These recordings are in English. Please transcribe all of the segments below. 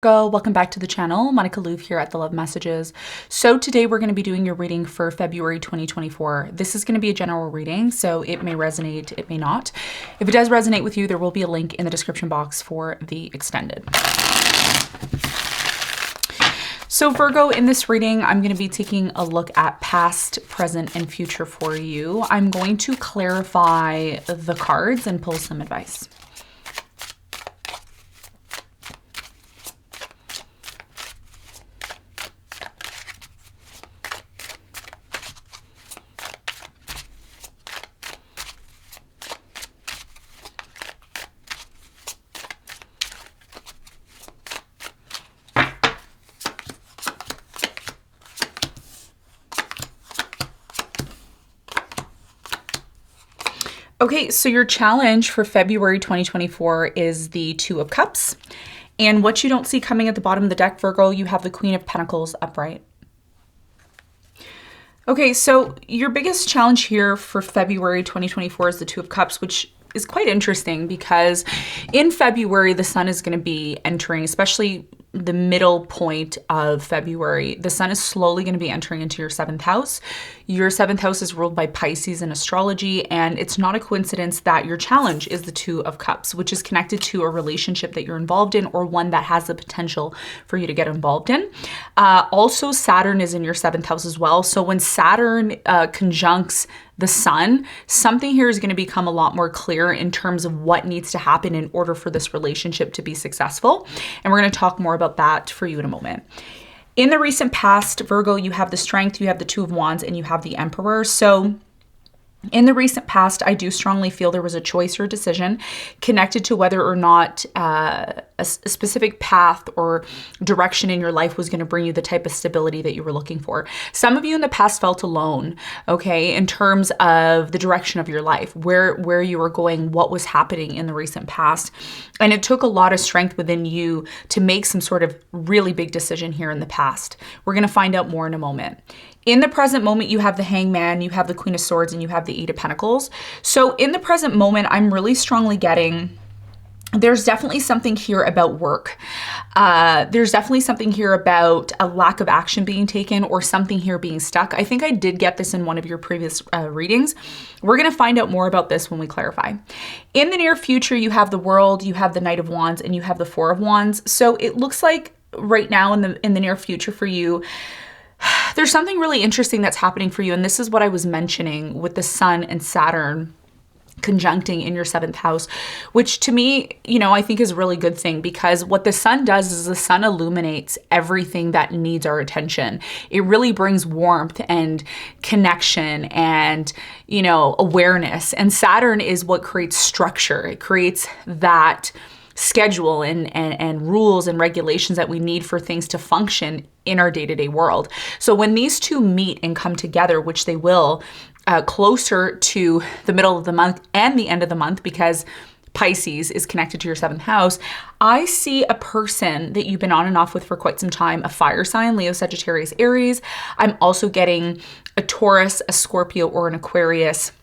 Welcome back to the channel. Monica Louvre here at The Love Messages. So today we're going to be doing your reading for February 2024. This is going to be a general reading, so it may resonate, it may not. If it does resonate with you, there will be a link in the description box for the extended. So Virgo, in this reading, I'm going to be taking a look at past, present, and future for you. I'm going to clarify the cards and pull some advice. Okay, so your challenge for February 2024 is the Two of Cups. And what you don't see coming at the bottom of the deck, Virgo, you have the Queen of Pentacles upright. Okay, so your biggest challenge here for February 2024 is the Two of Cups, which is quite interesting because in February, the sun is going to be entering, especially the middle point of February, the sun is slowly going to be entering into your 7th house. Your 7th house is ruled by Pisces in astrology, and it's not a coincidence that your challenge is the Two of Cups, which is connected to a relationship that you're involved in or one that has the potential for you to get involved in. Also, Saturn is in your 7th house as well. So when Saturn conjuncts the sun, something here is going to become a lot more clear in terms of what needs to happen in order for this relationship to be successful. And we're going to talk more about that for you in a moment. In the recent past, Virgo, you have the Strength, you have the Two of Wands, and you have the Emperor. So in the recent past, I do strongly feel there was a choice or decision connected to whether or not a specific path or direction in your life was going to bring you the type of stability that you were looking for. Some of you in the past felt alone, okay, in terms of the direction of your life, where you were going, what was happening in the recent past. And it took a lot of strength within you to make some sort of really big decision here in the past. We're going to find out more in a moment. In the present moment, you have the Hangman, you have the Queen of Swords, and you have the Eight of Pentacles. So in the present moment, I'm really strongly getting there's definitely something here about work. There's definitely something here about a lack of action being taken or something here being stuck. I think I did get this in one of your previous readings. We're going to find out more about this when we clarify. In the near future, you have the World, you have the Knight of Wands, and you have the Four of Wands. So it looks like right now in the near future for you, there's something really interesting that's happening for you. And this is what I was mentioning with the Sun and Saturn conjuncting in your 7th house, which to me, I think is a really good thing because what the sun does is the sun illuminates everything that needs our attention. It really brings warmth and connection and, awareness. And Saturn is what creates structure. It creates that schedule and rules and regulations that we need for things to function in our day-to-day world. So when these two meet and come together, which they will, closer to the middle of the month and the end of the month, because Pisces is connected to your 7th house, I see a person that you've been on and off with for quite some time, a fire sign, Leo, Sagittarius, Aries. I'm also getting a Taurus, a Scorpio, or an Aquarius.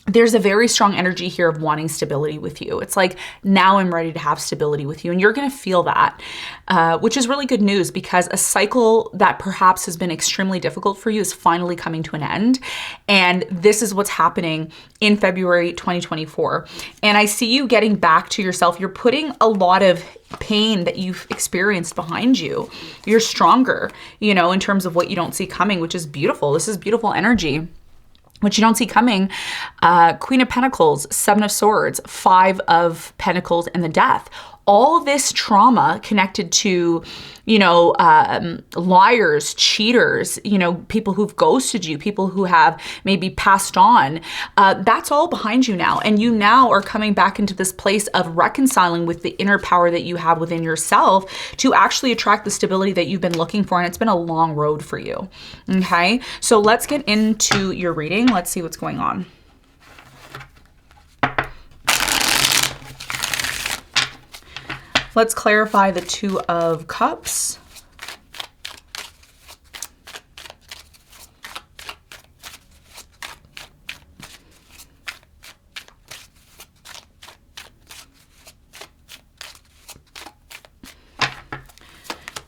There's a very strong energy here of wanting stability with you. It's like, now I'm ready to have stability with you. And you're going to feel that, which is really good news because a cycle that perhaps has been extremely difficult for you is finally coming to an end. And this is what's happening in February 2024. And I see you getting back to yourself. You're putting a lot of pain that you've experienced behind you. You're stronger, in terms of what you don't see coming, which is beautiful. This is beautiful energy. What you don't see coming, Queen of Pentacles, Seven of Swords, Five of Pentacles, and the Death. All this trauma connected to, liars, cheaters, people who've ghosted you, people who have maybe passed on, that's all behind you now. And you now are coming back into this place of reconciling with the inner power that you have within yourself to actually attract the stability that you've been looking for. And it's been a long road for you. Okay, so let's get into your reading. Let's see what's going on. Let's clarify the Two of Cups.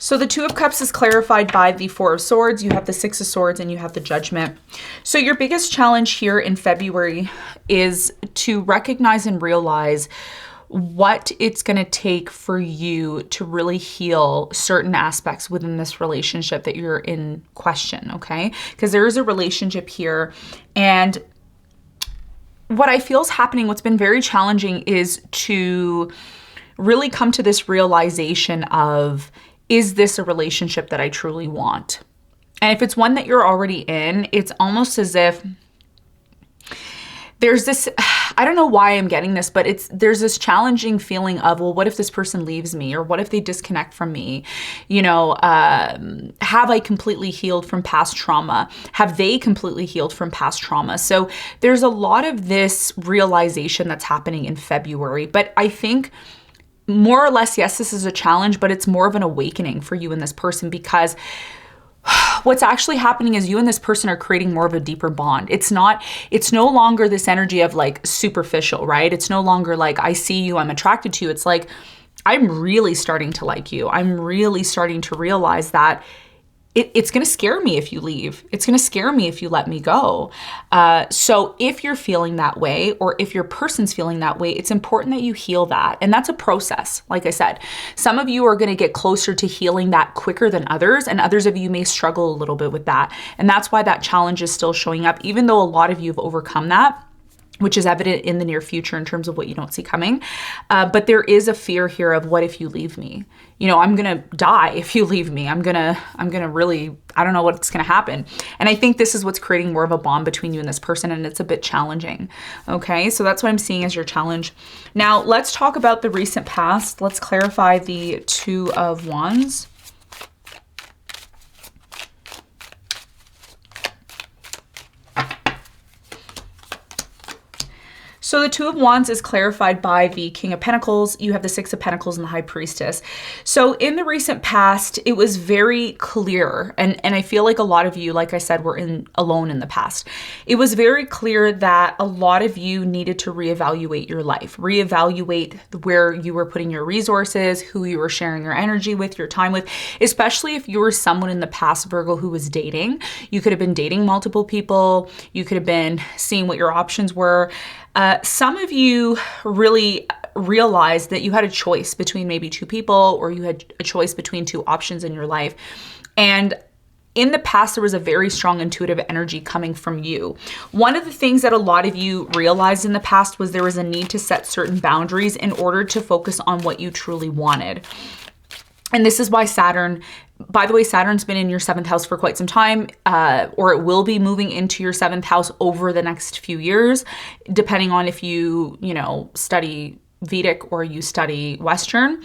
So the Two of Cups is clarified by the Four of Swords. You have the Six of Swords and you have the Judgment. So your biggest challenge here in February is to recognize and realize what it's going to take for you to really heal certain aspects within this relationship that you're in question, okay? Because there is a relationship here, and what I feel is happening, what's been very challenging, is to really come to this realization of, is this a relationship that I truly want? And if it's one that you're already in, it's almost as if there's this, I don't know why I'm getting this, but there's this challenging feeling of, well, what if this person leaves me? Or what if they disconnect from me? You know, have I completely healed from past trauma? Have they completely healed from past trauma? So there's a lot of this realization that's happening in February. But I think more or less, yes, this is a challenge, but it's more of an awakening for you and this person, because what's actually happening is you and this person are creating more of a deeper bond. It's no longer this energy of like superficial, right? It's no longer like, I see you, I'm attracted to you. It's like, I'm really starting to like you. I'm really starting to realize that it's going to scare me if you leave. It's going to scare me if you let me go. So if you're feeling that way, or if your person's feeling that way, it's important that you heal that. And that's a process. Like I said, some of you are going to get closer to healing that quicker than others, and others of you may struggle a little bit with that. And that's why that challenge is still showing up, even though a lot of you have overcome that, which is evident in the near future in terms of what you don't see coming. But there is a fear here of, what if you leave me? You know, I'm going to die if you leave me. I'm going to really, I don't know what's going to happen. And I think this is what's creating more of a bond between you and this person, and it's a bit challenging. Okay, so that's what I'm seeing as your challenge. Now, let's talk about the recent past. Let's clarify the Two of Wands. So the Two of Wands is clarified by the King of Pentacles. You have the Six of Pentacles and the High Priestess. So in the recent past, it was very clear, and I feel like a lot of you, like I said, were alone in the past. It was very clear that a lot of you needed to reevaluate your life, reevaluate where you were putting your resources, who you were sharing your energy with, your time with, especially if you were someone in the past, Virgo, who was dating. You could have been dating multiple people. You could have been seeing what your options were. Some of you really realized that you had a choice between maybe two people, or you had a choice between two options in your life. And in the past, there was a very strong intuitive energy coming from you. One of the things that a lot of you realized in the past was there was a need to set certain boundaries in order to focus on what you truly wanted. And this is why Saturn, by the way, Saturn's been in your 7th house for quite some time, or it will be moving into your 7th house over the next few years, depending on if you study Vedic or you study Western.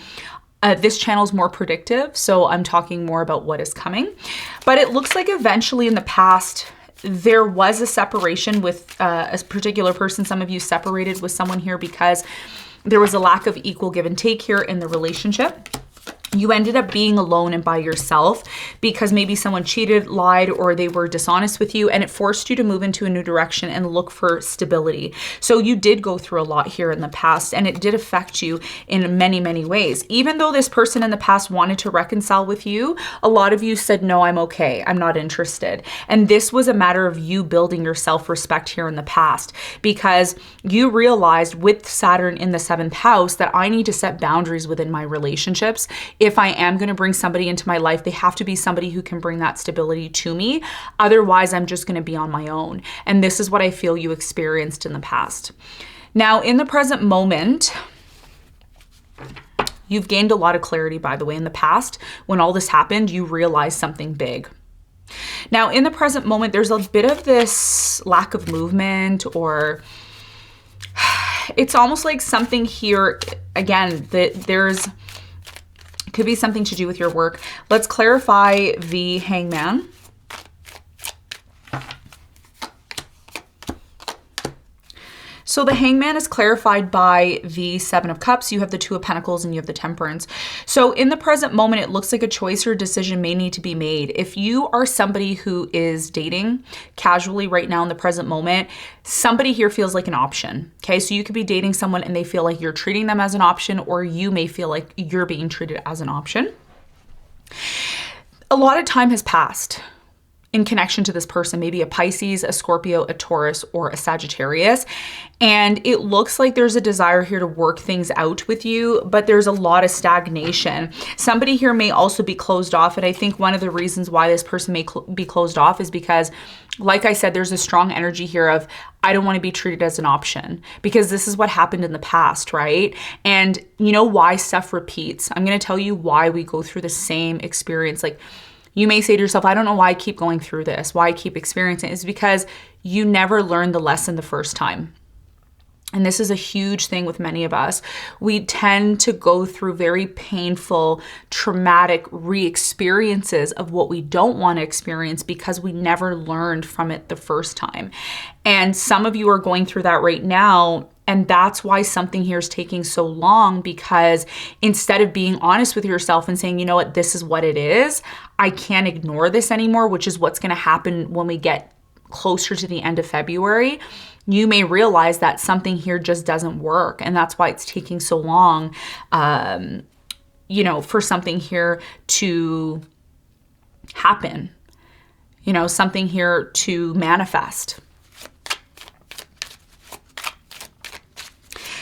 This channel is more predictive, so I'm talking more about what is coming. But it looks like eventually in the past, there was a separation with a particular person. Some of you separated with someone here because there was a lack of equal give and take here in the relationship. You ended up being alone and by yourself because maybe someone cheated, lied, or they were dishonest with you, and it forced you to move into a new direction and look for stability. So you did go through a lot here in the past, and it did affect you in many, many ways. Even though this person in the past wanted to reconcile with you, a lot of you said, no, I'm okay. I'm not interested. And this was a matter of you building your self-respect here in the past, because you realized with Saturn in the 7th house that I need to set boundaries within my relationships. If I am going to bring somebody into my life, they have to be somebody who can bring that stability to me. Otherwise, I'm just going to be on my own. And this is what I feel you experienced in the past. Now, in the present moment, you've gained a lot of clarity, by the way. In the past, when all this happened, you realized something big. Now, in the present moment, there's a bit of this lack of movement, or it's almost like something here, again, that there's... It could be something to do with your work. Let's clarify the Hangman. So the Hangman is clarified by the Seven of Cups. You have the Two of Pentacles and you have the Temperance. So in the present moment, it looks like a choice or decision may need to be made. If you are somebody who is dating casually right now in the present moment, somebody here feels like an option. Okay, so you could be dating someone and they feel like you're treating them as an option, or you may feel like you're being treated as an option. A lot of time has passed in connection to this person, maybe a Pisces, a Scorpio, a Taurus, or a Sagittarius. And it looks like there's a desire here to work things out with you, but there's a lot of stagnation. Somebody here may also be closed off. And I think one of the reasons why this person may be closed off is because, like I said, there's a strong energy here of, I don't want to be treated as an option, because this is what happened in the past, right? And you know why stuff repeats? I'm going to tell you why we go through the same experience. Like, you may say to yourself, I don't know why I keep going through this, why I keep experiencing it. It's because you never learned the lesson the first time. And this is a huge thing with many of us. We tend to go through very painful, traumatic re-experiences of what we don't want to experience because we never learned from it the first time. And some of you are going through that right now. And that's why something here is taking so long, because instead of being honest with yourself and saying, you know what, this is what it is, I can't ignore this anymore, which is what's going to happen when we get closer to the end of February, you may realize that something here just doesn't work. And that's why it's taking so long, for something here to happen, something here to manifest.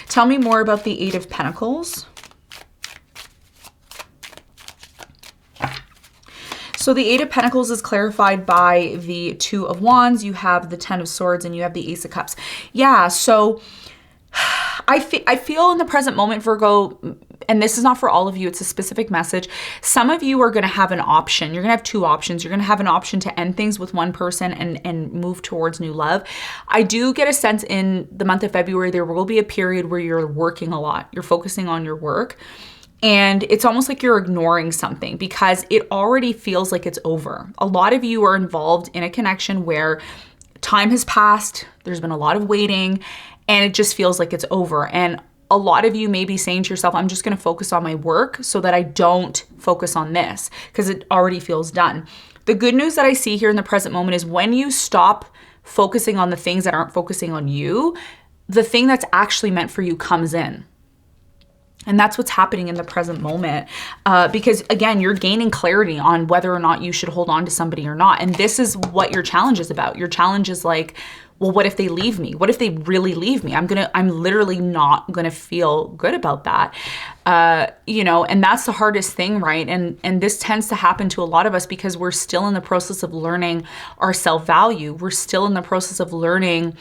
Tell me more about the Eight of Pentacles. So the Eight of Pentacles is clarified by the Two of Wands. You have the Ten of Swords and you have the Ace of Cups. Yeah, so I feel in the present moment, Virgo, and this is not for all of you, it's a specific message. Some of you are going to have an option. You're going to have two options. You're going to have an option to end things with one person and move towards new love. I do get a sense in the month of February, there will be a period where you're working a lot. You're focusing on your work. And it's almost like you're ignoring something because it already feels like it's over. A lot of you are involved in a connection where time has passed. There's been a lot of waiting and it just feels like it's over. And a lot of you may be saying to yourself, I'm just going to focus on my work so that I don't focus on this because it already feels done. The good news that I see here in the present moment is when you stop focusing on the things that aren't focusing on you, the thing that's actually meant for you comes in. And that's what's happening in the present moment because, again, you're gaining clarity on whether or not you should hold on to somebody or not. And this is what your challenge is about. Your challenge is like, well, what if they leave me? What if they really leave me? I'm literally not going to feel good about that. And that's the hardest thing, right? And this tends to happen to a lot of us because we're still in the process of learning our self-value. We're still in the process of learning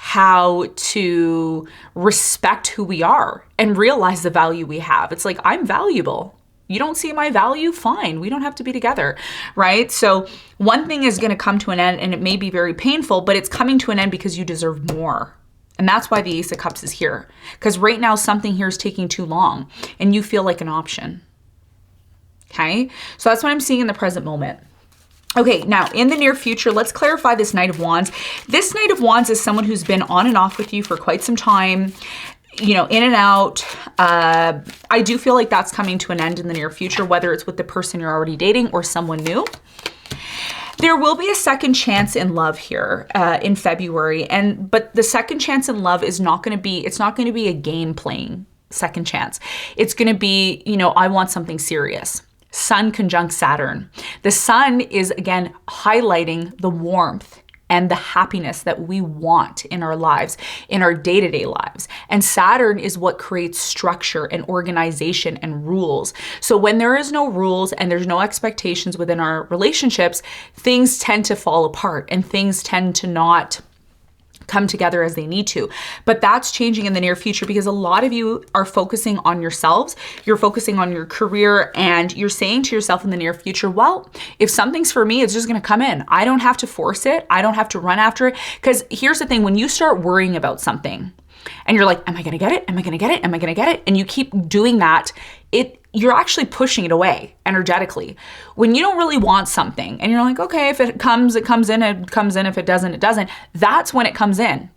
how to respect who we are and realize the value we have. It's like, I'm valuable. You don't see my value? Fine. We don't have to be together, right? So one thing is going to come to an end and it may be very painful, but it's coming to an end because you deserve more. And that's why the Ace of Cups is here. Because right now something here is taking too long and you feel like an option. Okay? So that's what I'm seeing in the present moment. Okay, now in the near future, let's clarify this Knight of Wands. This Knight of Wands is someone who's been on and off with you for quite some time, in and out. I do feel like that's coming to an end in the near future, whether it's with the person you're already dating or someone new. There will be a second chance in love here in February, but the second chance in love is not going to be, it's not going to be a game playing second chance. It's going to be, I want something serious. Sun conjunct Saturn. The sun is, again, highlighting the warmth and the happiness that we want in our lives, in our day-to-day lives. And Saturn is what creates structure and organization and rules. So when there is no rules and there's no expectations within our relationships, things tend to fall apart and things tend to not come together as they need to. But that's changing in the near future because a lot of you are focusing on yourselves, you're focusing on your career, and you're saying to yourself in the near future, well, if something's for me, it's just going to come in. I don't have to force it. I don't have to run after it. Because here's the thing, when you start worrying about something and you're like, am I going to get it? Am I going to get it? Am I going to get it? And you keep doing that, you're actually pushing it away energetically. When you don't really want something and you're like, okay, if it comes in, it comes in. If it doesn't, it doesn't. That's when it comes in.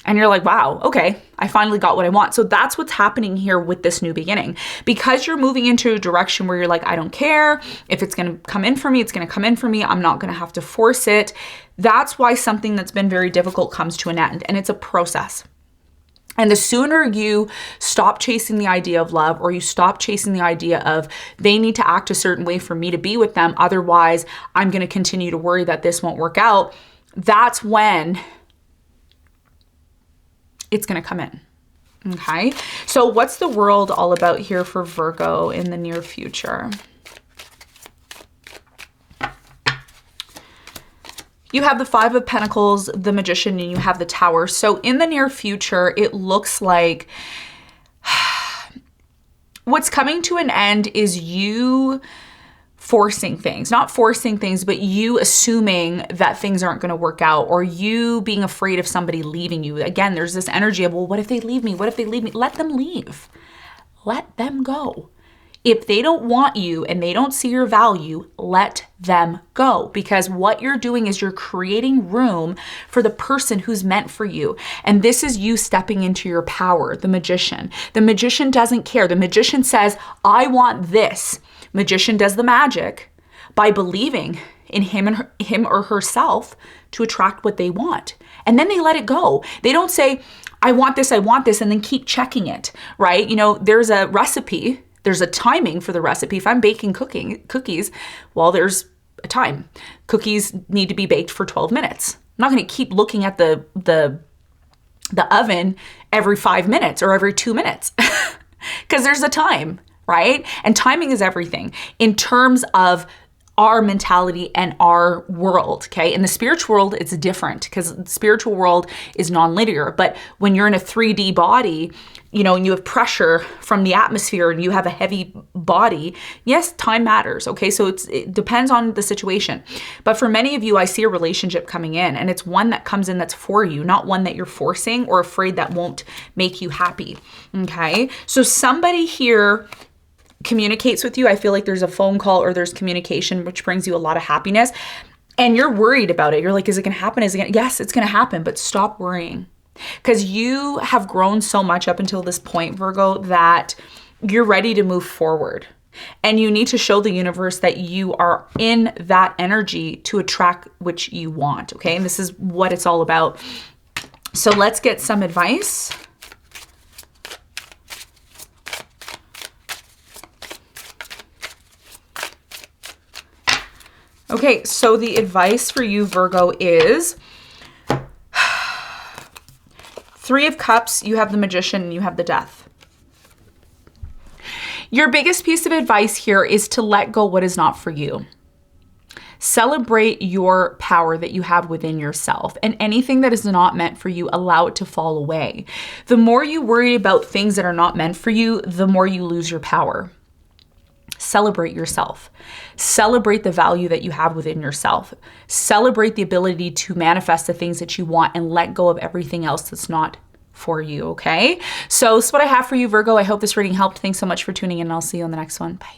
And you're like, wow, okay, I finally got what I want. So that's what's happening here with this new beginning. Because you're moving into a direction where you're like, I don't care. If it's going to come in for me, it's going to come in for me. I'm not going to have to force it. That's why something that's been very difficult comes to an end. And it's a process. And the sooner you stop chasing the idea of love, or you stop chasing the idea of they need to act a certain way for me to be with them, otherwise I'm going to continue to worry that this won't work out, that's when it's going to come in. Okay. So what's the world all about here for Virgo in the near future? You have the Five of Pentacles, the Magician, and you have the Tower. So in the near future, it looks like what's coming to an end is you forcing things, not forcing things, but you assuming that things aren't going to work out, or you being afraid of somebody leaving you. Again, there's this energy of, well, what if they leave me? What if they leave me? Let them leave. Let them go. If they don't want you and they don't see your value, let them go. Because what you're doing is you're creating room for the person who's meant for you. And this is you stepping into your power, the Magician. The Magician doesn't care. The Magician says, I want this. Magician does the magic by believing in him or herself to attract what they want. And then they let it go. They don't say, I want this, and then keep checking it, right? You know, there's a recipe. There's a timing for the recipe. If I'm baking cookies, well, there's a time. Cookies need to be baked for 12 minutes. I'm not going to keep looking at the oven every 5 minutes or every 2 minutes because there's a time, right? And timing is everything in terms of our mentality and our world, okay? In the spiritual world, it's different because the spiritual world is non-linear. But when you're in a 3D body, you know, and you have pressure from the atmosphere and you have a heavy body, yes, time matters, okay? So it depends on the situation. But for many of you, I see a relationship coming in, and it's one that comes in that's for you, not one that you're forcing or afraid that won't make you happy, okay? So somebody here communicates with you. I feel like there's a phone call or there's communication, which brings you a lot of happiness, and you're worried about it. You're like, is it going to happen? Yes, it's going to happen, but stop worrying, because you have grown so much up until this point, Virgo, that you're ready to move forward, and you need to show the universe that you are in that energy to attract what you want. Okay. And this is what it's all about. So let's get some advice. Okay, so the advice for you, Virgo, is Three of Cups, you have the Magician, and you have the Death. Your biggest piece of advice here is to let go what is not for you. Celebrate your power that you have within yourself, and anything that is not meant for you, allow it to fall away. The more you worry about things that are not meant for you, the more you lose your power. Celebrate yourself. Celebrate the value that you have within yourself. Celebrate the ability to manifest the things that you want, and let go of everything else that's not for you, okay? So that's what I have for you, Virgo. I hope this reading helped. Thanks so much for tuning in, and I'll see you on the next one. Bye.